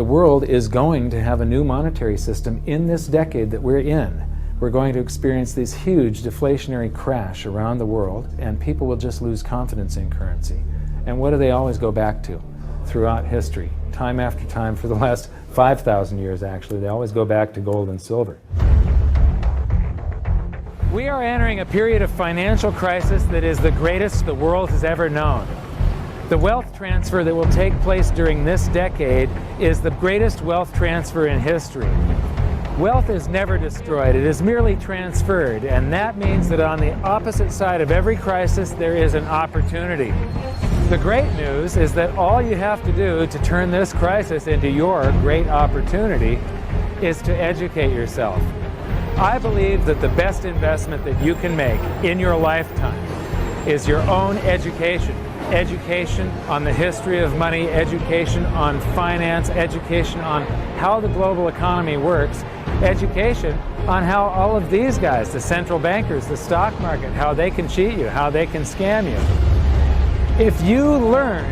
The world is going to have a new monetary system in this decade that we're in. We're going to experience this huge deflationary crash around the world, and people will just lose confidence in currency. And what do they always go back to throughout history? Time after time, for the last 5,000 years actually, they always go back to gold and silver. We are entering a period of financial crisis that is the greatest the world has ever known. The wealth transfer that will take place during this decade is the greatest wealth transfer in history. Wealth is never destroyed, it is merely transferred, and that means that on the opposite side of every crisis there is an opportunity. The great news is that all you have to do to turn this crisis into your great opportunity is to educate yourself. I believe that the best investment that you can make in your lifetime is your own education. Education on the history of money, education on finance, education on how the global economy works, education on how all of these guys, the central bankers, the stock market, how they can cheat you, how they can scam you. If you learn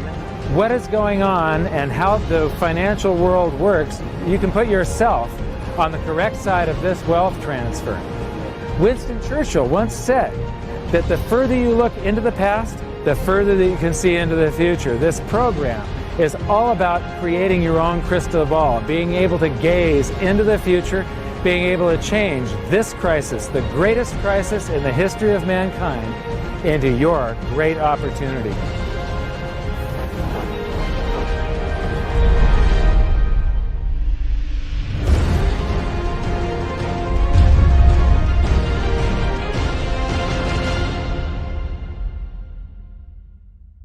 what is going on and how the financial world works, you can put yourself on the correct side of this wealth transfer. Winston Churchill once said that the further you look into the past, the further that you can see into the future. This program is all about creating your own crystal ball, being able to gaze into the future, being able to change this crisis, the greatest crisis in the history of mankind, into your great opportunity.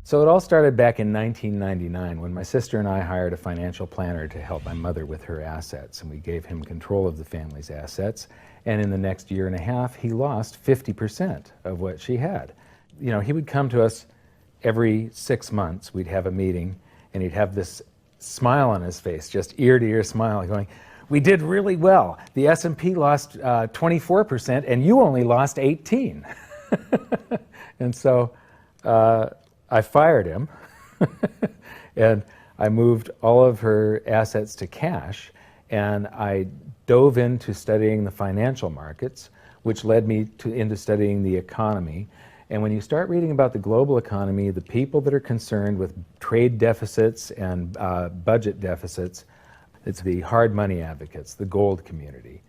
So it all started back in 1999 when my sister and I hired a financial planner to help my mother with her assets, and we gave him control of the family's assets, and in the next year and a half he lost 50% of what she had. You know, he would come to us every 6 months, we'd have a meeting, and he'd have this smile on his face, just ear to ear smile, going, "We did really well. The S&P lost 24% and you only lost 18." And so I fired him and I moved all of her assets to cash, and I dove into studying the financial markets, which led me into studying the economy. And when you start reading about the global economy, the people that are concerned with trade deficits and budget deficits, it's the hard money advocates, the gold community.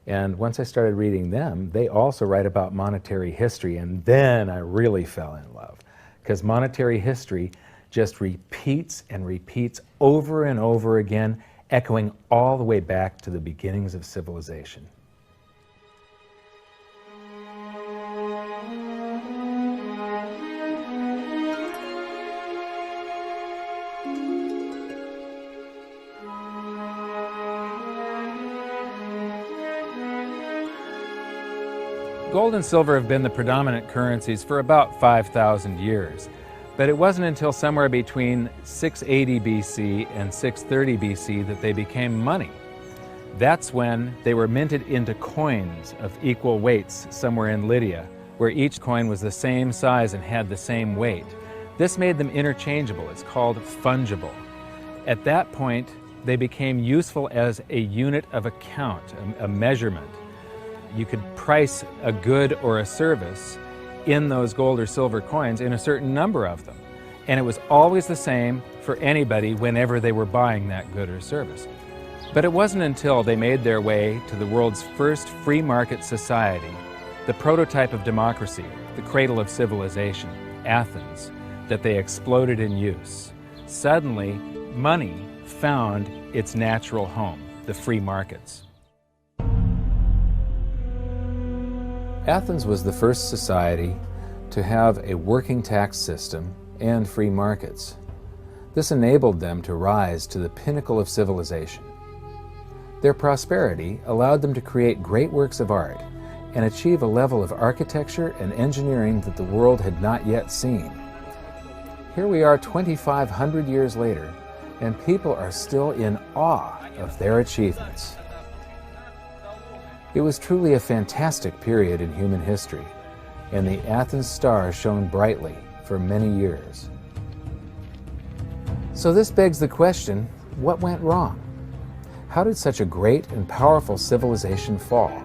And once I started reading them, they also write about monetary history, and then I really fell in love. Because monetary history just repeats and repeats over and over again, echoing all the way back to the beginnings of civilization. Gold and silver have been the predominant currencies for about 5,000 years, but it wasn't until somewhere between 680 BC and 630 BC that they became money. That's when they were minted into coins of equal weights somewhere in Lydia, where each coin was the same size and had the same weight. This made them interchangeable. It's called fungible. At that point, they became useful as a unit of account, a measurement. You could price a good or a service in those gold or silver coins in a certain number of them. And it was always the same for anybody whenever they were buying that good or service. But it wasn't until they made their way to the world's first free market society, the prototype of democracy, the cradle of civilization, Athens, that they exploded in use. Suddenly, money found its natural home, the free markets. Athens was the first society to have a working tax system and free markets. This enabled them to rise to the pinnacle of civilization. Their prosperity allowed them to create great works of art and achieve a level of architecture and engineering that the world had not yet seen. Here we are 2,500 years later, and people are still in awe of their achievements. It was truly a fantastic period in human history, and the Athens star shone brightly for many years. So this begs the question, what went wrong? How did such a great and powerful civilization fall?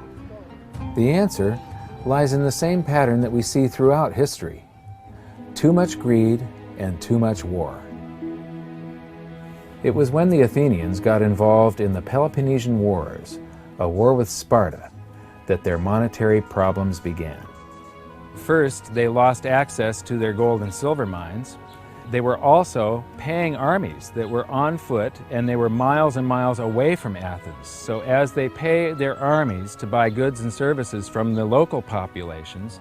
The answer lies in the same pattern that we see throughout history: too much greed and too much war. It was when the Athenians got involved in the Peloponnesian Wars, a war with Sparta, that their monetary problems began. First, they lost access to their gold and silver mines. They were also paying armies that were on foot, and they were miles and miles away from Athens. So as they pay their armies to buy goods and services from the local populations,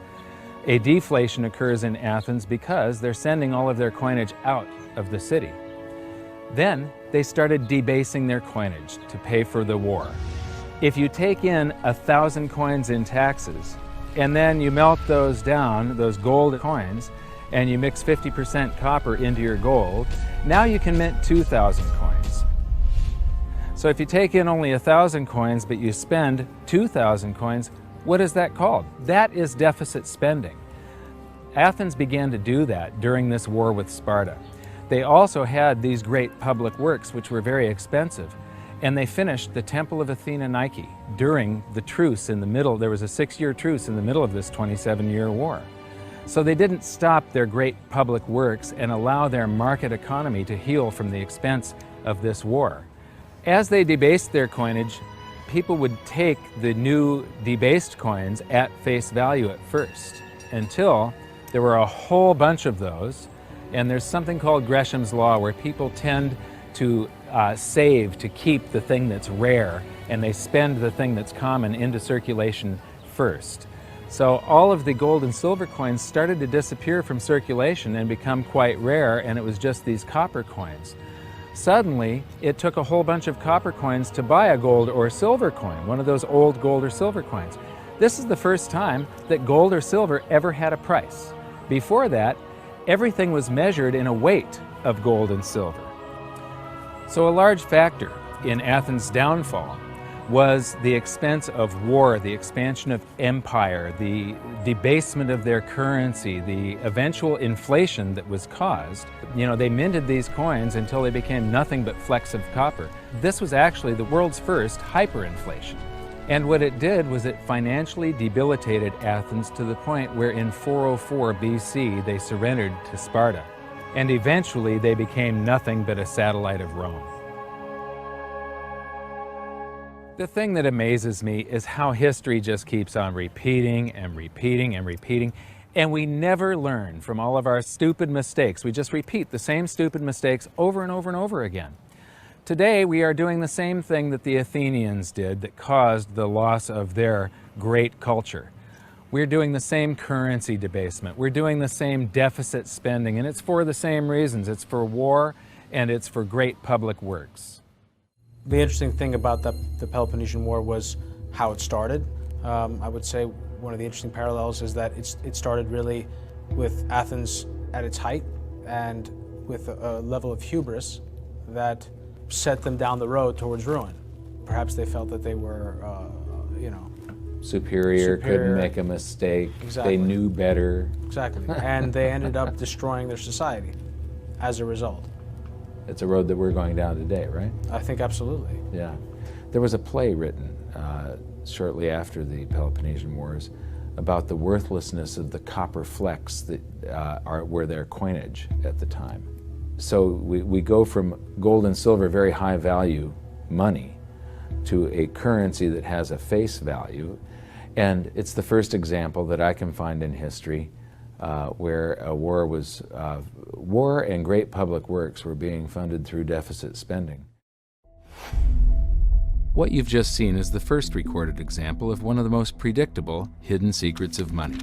a deflation occurs in Athens because they're sending all of their coinage out of the city. Then they started debasing their coinage to pay for the war. If you take in 1,000 coins in taxes, and then you melt those down, those gold coins, and you mix 50% copper into your gold, now you can mint 2,000 coins. So if you take in only 1,000 coins, but you spend 2,000 coins, what is that called? That is deficit spending. Athens began to do that during this war with Sparta. They also had these great public works, which were very expensive, and they finished the Temple of Athena Nike during the truce in the middle. There was a 6-year truce in the middle of this 27-year war. So they didn't stop their great public works and allow their market economy to heal from the expense of this war. As they debased their coinage, people would take the new debased coins at face value at first, until there were a whole bunch of those. And there's something called Gresham's Law, where people tend to save to keep the thing that's rare, and they spend the thing that's common into circulation first. So all of the gold and silver coins started to disappear from circulation and become quite rare, and it was just these copper coins. Suddenly, it took a whole bunch of copper coins to buy a gold or silver coin, one of those old gold or silver coins. This is the first time that gold or silver ever had a price. Before that, everything was measured in a weight of gold and silver. So a large factor in Athens' downfall was the expense of war, the expansion of empire, the debasement of their currency, the eventual inflation that was caused. You know, they minted these coins until they became nothing but flecks of copper. This was actually the world's first hyperinflation. And what it did was it financially debilitated Athens to the point where in 404 BC they surrendered to Sparta. And eventually they became nothing but a satellite of Rome. The thing that amazes me is how history just keeps on repeating and repeating and repeating, and we never learn from all of our stupid mistakes. We just repeat the same stupid mistakes over and over and over again. Today, we are doing the same thing that the Athenians did that caused the loss of their great culture. We're doing the same currency debasement. We're doing the same deficit spending, and it's for the same reasons. It's for war, and it's for great public works. The interesting thing about the Peloponnesian War was how it started. I would say one of the interesting parallels is that it started really with Athens at its height and with a level of hubris that set them down the road towards ruin. Perhaps they felt that they were, superior, couldn't make a mistake, exactly. They knew better. Exactly, and they ended up destroying their society as a result. It's a road that we're going down today, right? I think absolutely. Yeah. There was a play written shortly after the Peloponnesian Wars about the worthlessness of the copper flecks that were their coinage at the time. So we go from gold and silver, very high value money, to a currency that has a face value. And it's the first example that I can find in history where a war and great public works were being funded through deficit spending. What you've just seen is the first recorded example of one of the most predictable hidden secrets of money,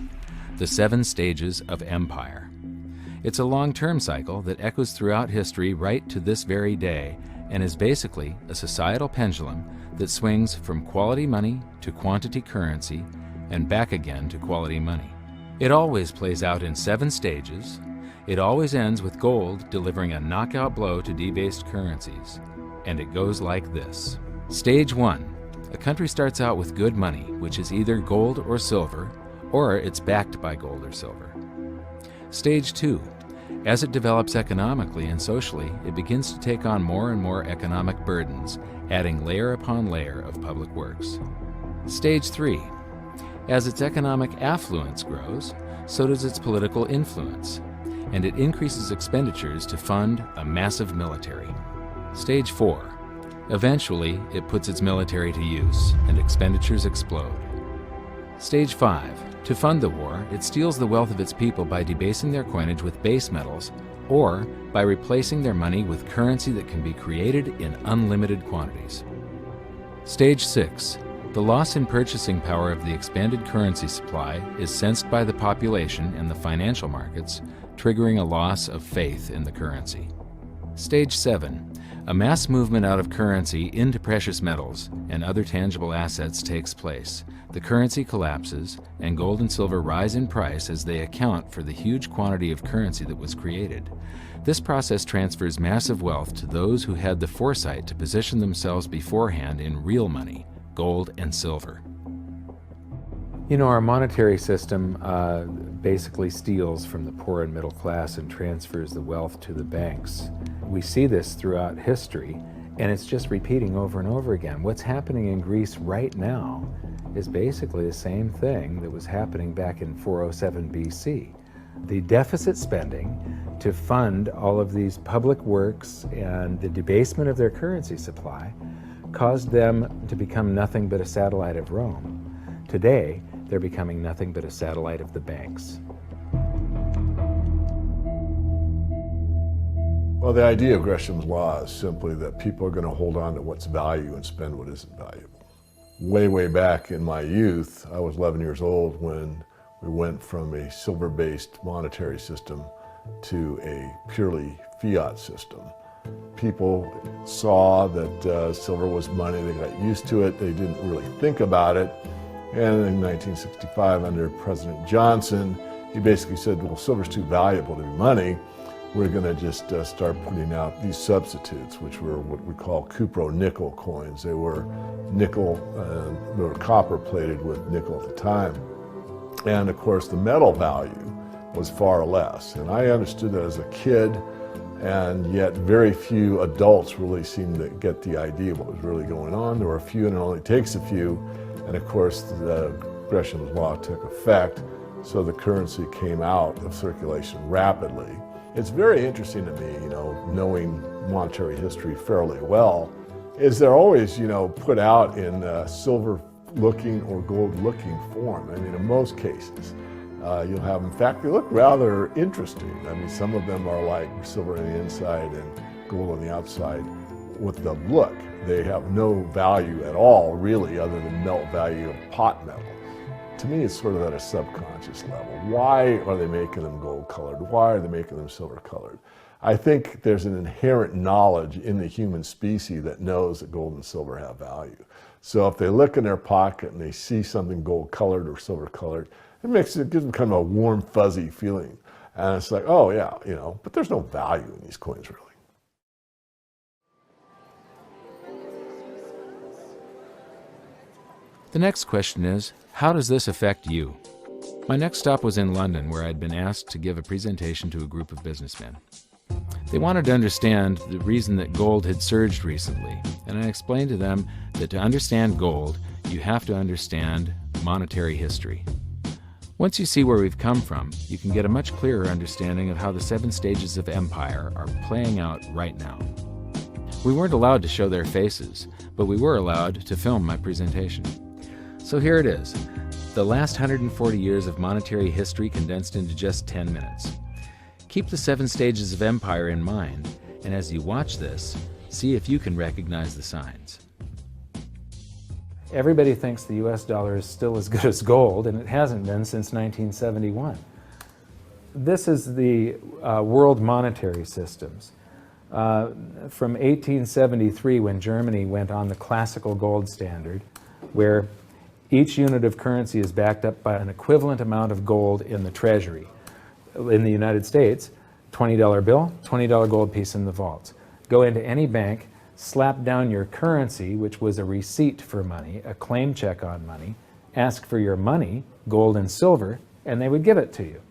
the 7 stages of empire. It's a long-term cycle that echoes throughout history right to this very day and is basically a societal pendulum that swings from quality money to quantity currency and back again to quality money. It always plays out in 7 stages. It always ends with gold delivering a knockout blow to debased currencies. And it goes like this. Stage 1. A country starts out with good money, which is either gold or silver, or it's backed by gold or silver. Stage 2. As it develops economically and socially, it begins to take on more and more economic burdens, adding layer upon layer of public works. Stage 3. As its economic affluence grows, so does its political influence, and it increases expenditures to fund a massive military. Stage 4. Eventually, it puts its military to use, and expenditures explode. Stage 5. To fund the war, it steals the wealth of its people by debasing their coinage with base metals, or by replacing their money with currency that can be created in unlimited quantities. Stage 6. The loss in purchasing power of the expanded currency supply is sensed by the population and the financial markets, triggering a loss of faith in the currency. Stage 7. A mass movement out of currency into precious metals and other tangible assets takes place. The currency collapses, and gold and silver rise in price as they account for the huge quantity of currency that was created. This process transfers massive wealth to those who had the foresight to position themselves beforehand in real money, gold and silver. You know, our monetary system basically steals from the poor and middle class and transfers the wealth to the banks. We see this throughout history, and it's just repeating over and over again. What's happening in Greece right now is basically the same thing that was happening back in 407 BC. The deficit spending to fund all of these public works and the debasement of their currency supply caused them to become nothing but a satellite of Rome. Today, they're becoming nothing but a satellite of the banks. Well, the idea of Gresham's law is simply that people are going to hold on to what's value and spend what isn't valuable. Way back in my youth, I was 11 years old when we went from a silver-based monetary system to a purely fiat system. People saw that silver was money, they got used to it, they didn't really think about it. And in 1965, under President Johnson, he basically said, well, silver's too valuable to be money. We're going to just start putting out these substitutes, which were what we call cupro-nickel coins. They were nickel, they were copper plated with nickel at the time. And of course, the metal value was far less. And I understood that as a kid, and yet very few adults really seemed to get the idea of what was really going on. There were a few, and it only takes a few. And of course, the Gresham's law took effect, so the currency came out of circulation rapidly. It's very interesting to me, you know, knowing monetary history fairly well, is they're always, you know, put out in silver-looking or gold-looking form. I mean, in most cases, you'll have, in fact, they look rather interesting. I mean, some of them are like silver on the inside and gold on the outside. With the look, they have no value at all, really, other than melt value of pot metal. To me, it's sort of at a subconscious level. Why are they making them gold-colored? Why are they making them silver-colored? I think there's an inherent knowledge in the human species that knows that gold and silver have value. So if they look in their pocket and they see something gold-colored or silver-colored, it gives them kind of a warm, fuzzy feeling. And it's like, oh yeah, you know, but there's no value in these coins, really. The next question is, how does this affect you? My next stop was in London, where I'd been asked to give a presentation to a group of businessmen. They wanted to understand the reason that gold had surged recently, and I explained to them that to understand gold, you have to understand monetary history. Once you see where we've come from, you can get a much clearer understanding of how the 7 stages of empire are playing out right now. We weren't allowed to show their faces, but we were allowed to film my presentation. So here it is, the last 140 years of monetary history condensed into just 10 minutes. Keep the 7 stages of empire in mind, and as you watch this, see if you can recognize the signs. Everybody thinks the US dollar is still as good as gold, and it hasn't been since 1971. This is the world monetary systems. From 1873, when Germany went on the classical gold standard, where each unit of currency is backed up by an equivalent amount of gold in the treasury. In the United States, $20 bill, $20 gold piece in the vaults. Go into any bank, slap down your currency, which was a receipt for money, a claim check on money, ask for your money, gold and silver, and they would give it to you.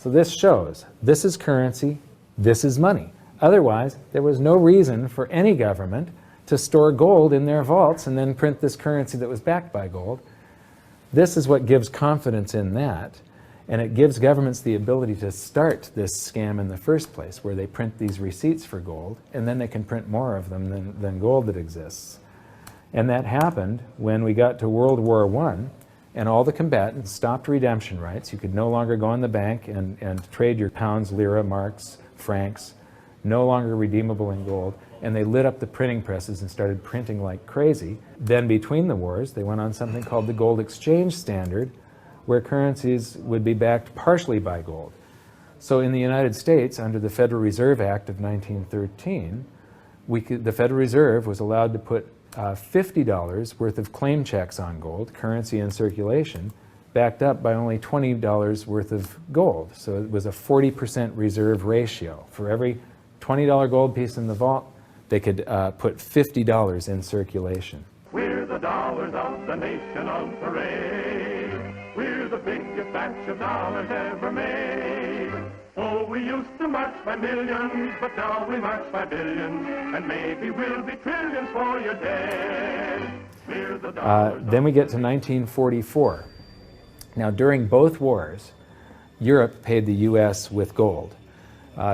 So this shows this is currency, this is money. Otherwise, there was no reason for any government to store gold in their vaults and then print this currency that was backed by gold. This is what gives confidence in that, and it gives governments the ability to start this scam in the first place, where they print these receipts for gold, and then they can print more of them than gold that exists. And that happened when we got to World War I, and all the combatants stopped redemption rights. You could no longer go in the bank and trade your pounds, lira, marks, francs, no longer redeemable in gold, and they lit up the printing presses and started printing like crazy. Then between the wars, they went on something called the gold exchange standard, where currencies would be backed partially by gold. So in the United States, under the Federal Reserve Act of 1913, the Federal Reserve was allowed to put $50 worth of claim checks on gold, currency in circulation, backed up by only $20 worth of gold. So it was a 40% reserve ratio. For every $20 gold piece in the vault, they could put $50 in circulation. We're the dollars of the nation on parade. We're the biggest batch of dollars ever made. Oh, we used to march by millions, but now we march by billions, and maybe we'll be trillions for your dead. We're the dollars. Then we get to 1944. Now, during both wars, Europe paid the U.S. with gold.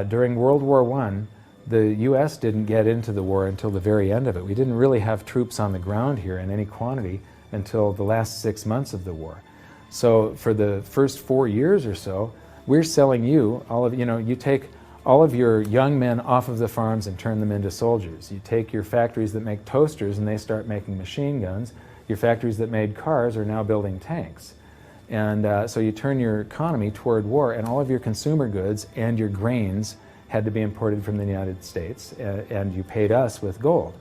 During World War I, the U.S. didn't get into the war until the very end of it. We didn't really have troops on the ground here in any quantity until the last 6 months of the war. So for the first 4 years or so, we're selling you all of, you take all of your young men off of the farms and turn them into soldiers. You take your factories that make toasters and they start making machine guns. Your factories that made cars are now building tanks. And so you turn your economy toward war, and all of your consumer goods and your grains had to be imported from the United States, and you paid us with gold.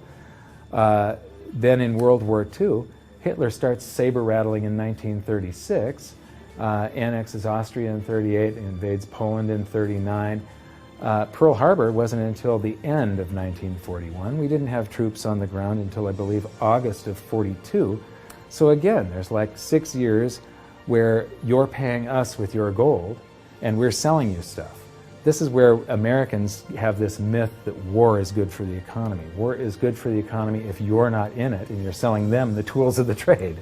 Then in World War II, Hitler starts saber rattling in 1936, annexes Austria in 1938, invades Poland in 1939. Pearl Harbor wasn't until the end of 1941. We didn't have troops on the ground until, I believe, August of 1942. So again, there's like 6 years where you're paying us with your gold and we're selling you stuff. This is where Americans have this myth that war is good for the economy. War is good for the economy if you're not in it and you're selling them the tools of the trade.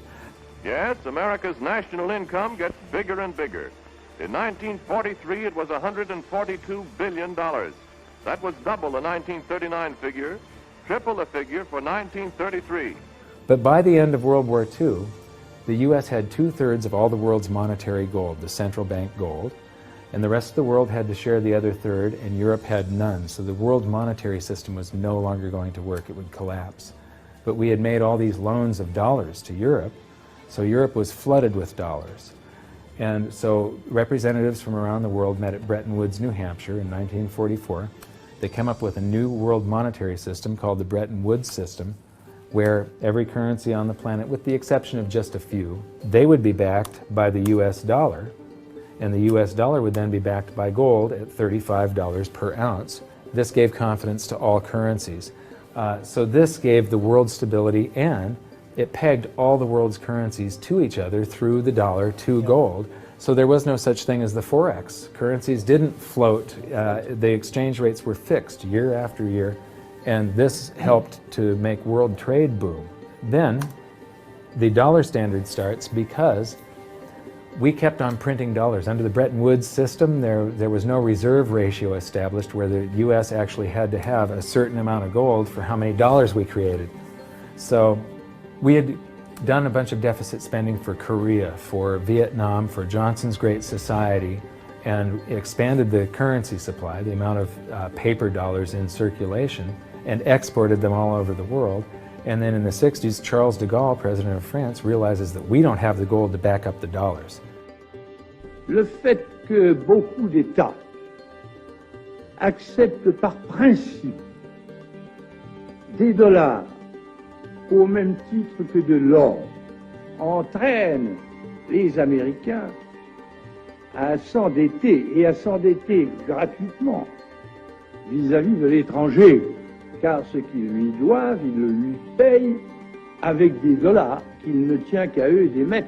Yes, America's national income gets bigger and bigger. In 1943, it was $142 billion. That was double the 1939 figure, triple the figure for 1933. But by the end of World War II, the U.S. had 2/3 of all the world's monetary gold, the central bank gold, and the rest of the world had to share the other third, and Europe had none. So the world monetary system was no longer going to work. It would collapse. But we had made all these loans of dollars to Europe, so Europe was flooded with dollars. And so representatives from around the world met at Bretton Woods, New Hampshire in 1944. They came up with a new world monetary system called the Bretton Woods system, where every currency on the planet, with the exception of just a few, they would be backed by the US dollar, and the US dollar would then be backed by gold at $35 per ounce. This gave confidence to all currencies. So this gave the world stability, and it pegged all the world's currencies to each other through the dollar to gold. So there was no such thing as the Forex. Currencies didn't float. The exchange rates were fixed year after year, and this helped to make world trade boom. Then the dollar standard starts because we kept on printing dollars. Under the Bretton Woods system, there was no reserve ratio established where the US actually had to have a certain amount of gold for how many dollars we created. So we had done a bunch of deficit spending for Korea, for Vietnam, for Johnson's Great Society, and expanded the currency supply, the amount of paper dollars in circulation, and exported them all over the world. And then in the 60s, Charles de Gaulle, president of France, realizes that we don't have the gold to back up the dollars. Le fait que beaucoup d'États acceptent par principe des dollars au même titre que de l'or entraîne les Américains à s'endetter et à s'endetter gratuitement vis-à-vis de l'étranger, car ce qu'ils lui doivent, ils le lui payent avec des dollars qu'il ne tient qu'à eux d'émettre.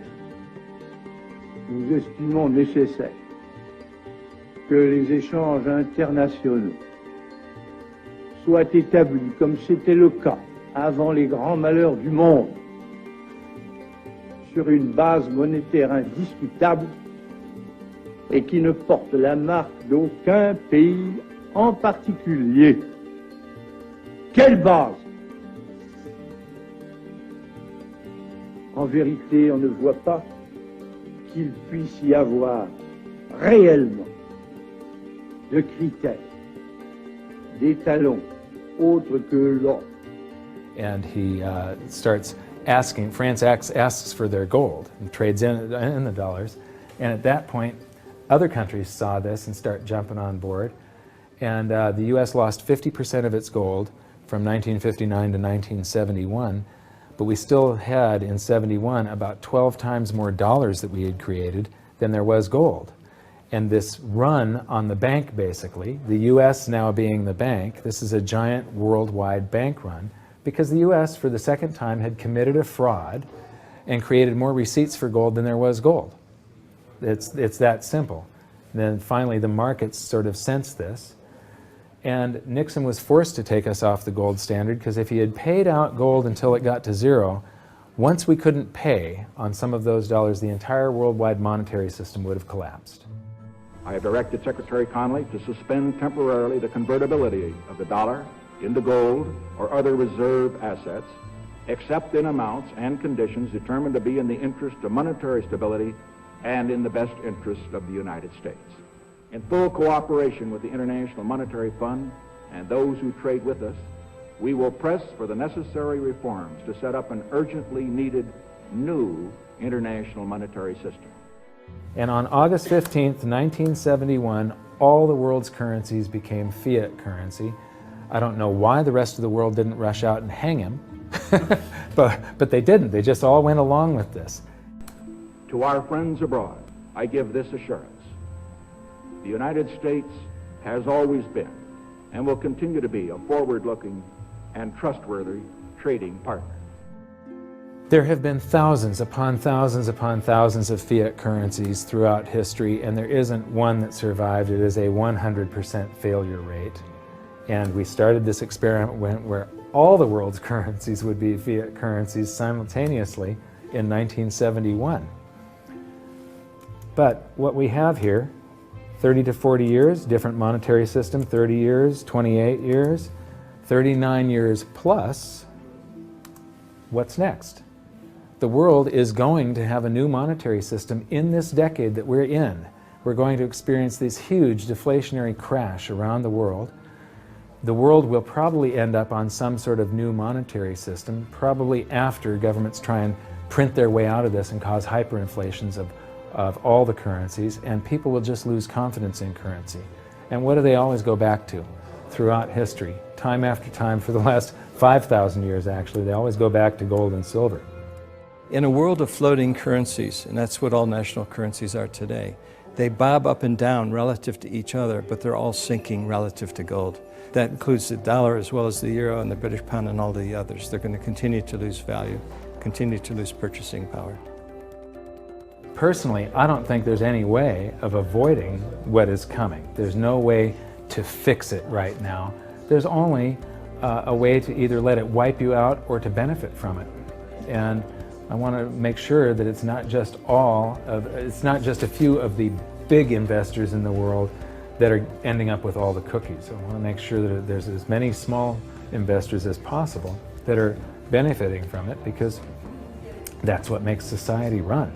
Nous estimons nécessaire que les échanges internationaux soient établis comme c'était le cas avant les grands malheurs du monde sur une base monétaire indiscutable et qui ne porte la marque d'aucun pays en particulier. Quelle base? En vérité, on ne voit pas qu'il puisse y avoir réellement de critères, d'étalons autres que l'or. And he starts asking, France asks for their gold and trades in the dollars. And at that point, other countries saw this and start jumping on board. And the US lost 50% of its gold from 1959 to 1971. But we still had, in 71, about 12 times more dollars that we had created than there was gold. And this run on the bank, basically, the US now being the bank, this is a giant worldwide bank run, because the US, for the second time, had committed a fraud and created more receipts for gold than there was gold. It's that simple. And then finally, the markets sort of sensed this. And Nixon was forced to take us off the gold standard, because if he had paid out gold until it got to zero, once we couldn't pay on some of those dollars, the entire worldwide monetary system would have collapsed. I have directed Secretary Connally to suspend temporarily the convertibility of the dollar into gold or other reserve assets, except in amounts and conditions determined to be in the interest of monetary stability and in the best interest of the United States. In full cooperation with the International Monetary Fund and those who trade with us, we will press for the necessary reforms to set up an urgently needed new international monetary system. And on August 15th, 1971, all the world's currencies became fiat currency. I don't know why the rest of the world didn't rush out and hang him, but they didn't. They just all went along with this. To our friends abroad, I give this assurance. The United States has always been and will continue to be a forward-looking and trustworthy trading partner. There have been thousands upon thousands upon thousands of fiat currencies throughout history, and there isn't one that survived. It is a 100% failure rate. And we started this experiment where all the world's currencies would be fiat currencies simultaneously in 1971. But what we have here, 30 to 40 years, different monetary system, 30 years, 28 years, 39 years plus, what's next? The world is going to have a new monetary system in this decade that we're in. We're going to experience this huge deflationary crash around the world. The world will probably end up on some sort of new monetary system, probably after governments try and print their way out of this and cause hyperinflations of all the currencies, and people will just lose confidence in currency. And what do they always go back to throughout history? Time after time, for the last 5,000 years actually, they always go back to gold and silver. In a world of floating currencies, and that's what all national currencies are today, they bob up and down relative to each other, but they're all sinking relative to gold. That includes the dollar as well as the euro and the British pound and all the others. They're going to continue to lose value, continue to lose purchasing power. Personally, I don't think there's any way of avoiding what is coming. There's no way to fix it right now. There's only a way to either let it wipe you out or to benefit from it. And I want to make sure that it's not just a few of the big investors in the world that are ending up with all the cookies. I want to make sure that there's as many small investors as possible that are benefiting from it, because that's what makes society run.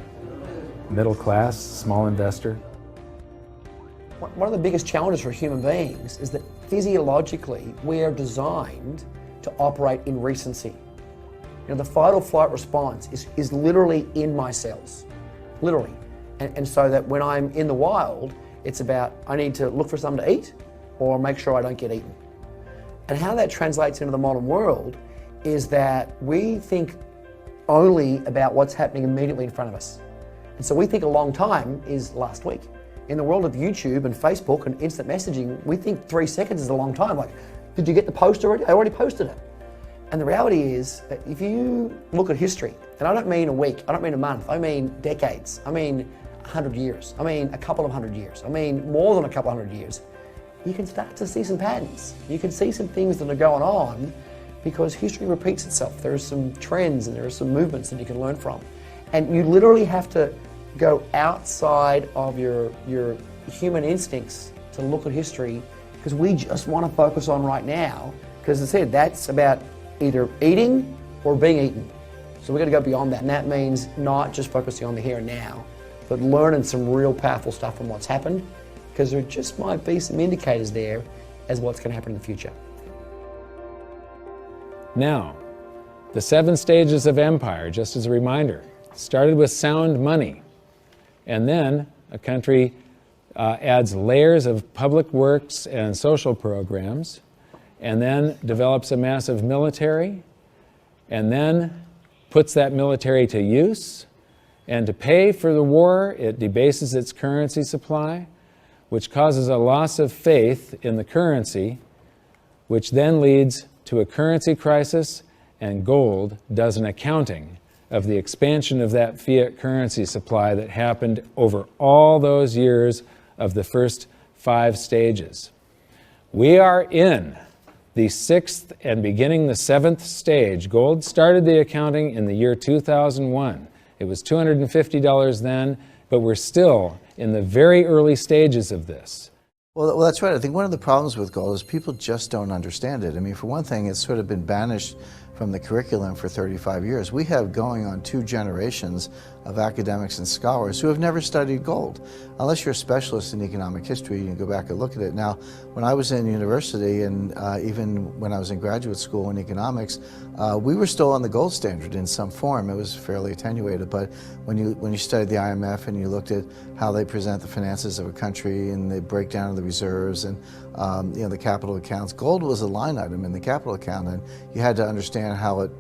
Middle class, small investor. One of the biggest challenges for human beings is that physiologically we are designed to operate in recency. You know, the fight or flight response is literally in my cells, literally. And so that when I'm in the wild, it's about I need to look for something to eat or make sure I don't get eaten. And how that translates into the modern world is that we think only about what's happening immediately in front of us. And so we think a long time is last week. In the world of YouTube and Facebook and instant messaging, we think 3 seconds is a long time. Like, did you get the post already? I already posted it. And the reality is that if you look at history, and I don't mean a week, I don't mean a month, I mean decades, I mean 100 years, I mean a couple of 100 years, I mean more than a couple of 100 years, you can start to see some patterns. You can see some things that are going on because history repeats itself. There are some trends and there are some movements that you can learn from. And you literally have to go outside of your human instincts to look at history, because we just want to focus on right now, because as I said, that's about either eating or being eaten. So we've got to go beyond that, and that means not just focusing on the here and now, but learning some real powerful stuff from what's happened, because there just might be some indicators there as what's going to happen in the future. Now, the 7 stages of empire, just as a reminder, started with sound money, and then a country adds layers of public works and social programs, and then develops a massive military, and then puts that military to use, and to pay for the war, it debases its currency supply, which causes a loss of faith in the currency, which then leads to a currency crisis, and gold does an accounting of the expansion of that fiat currency supply that happened over all those years of the first 5 stages. We are in the 6th and beginning the 7th stage. Gold started the accounting in the year 2001. It was $250 then, but we're still in the very early stages of this. Well, that's right. I think one of the problems with gold is people just don't understand it. I mean, for one thing, it's sort of been banished from the curriculum for 35 years. We have going on 2 generations of academics and scholars who have never studied gold. Unless you're a specialist in economic history, you can go back and look at it. Now, when I was in university and even when I was in graduate school in economics, we were still on the gold standard in some form. It was fairly attenuated, but when you studied the IMF and you looked at how they present the finances of a country and the breakdown of the reserves and you know, the capital accounts, gold was a line item in the capital account, and you had to understand how it,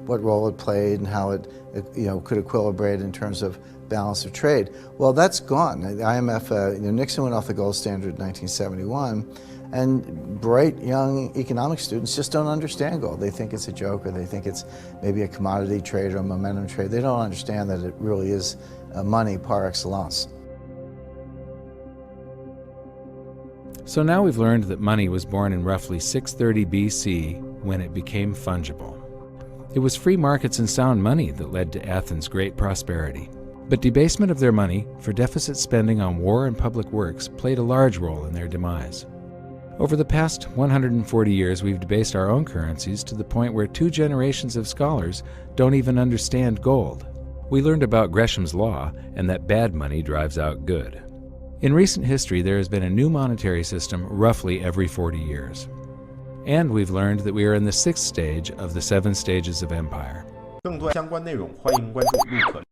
what role it played and how it you know, could equilibrate in terms of balance of trade. Well, that's gone. The IMF, you know, Nixon went off the gold standard in 1971, and bright young economic students just don't understand gold. They think it's a joke, or they think it's maybe a commodity trade or a momentum trade. They don't understand that it really is money par excellence. So now we've learned that money was born in roughly 630 BC when it became fungible. It was free markets and sound money that led to Athens' great prosperity. But debasement of their money for deficit spending on war and public works played a large role in their demise. Over the past 140 years, we've debased our own currencies to the point where 2 generations of scholars don't even understand gold. We learned about Gresham's law and that bad money drives out good. In recent history, there has been a new monetary system roughly every 40 years. And we've learned that we are in the 6th stage of the 7 stages of empire. 更多相关内容，欢迎关注陆可。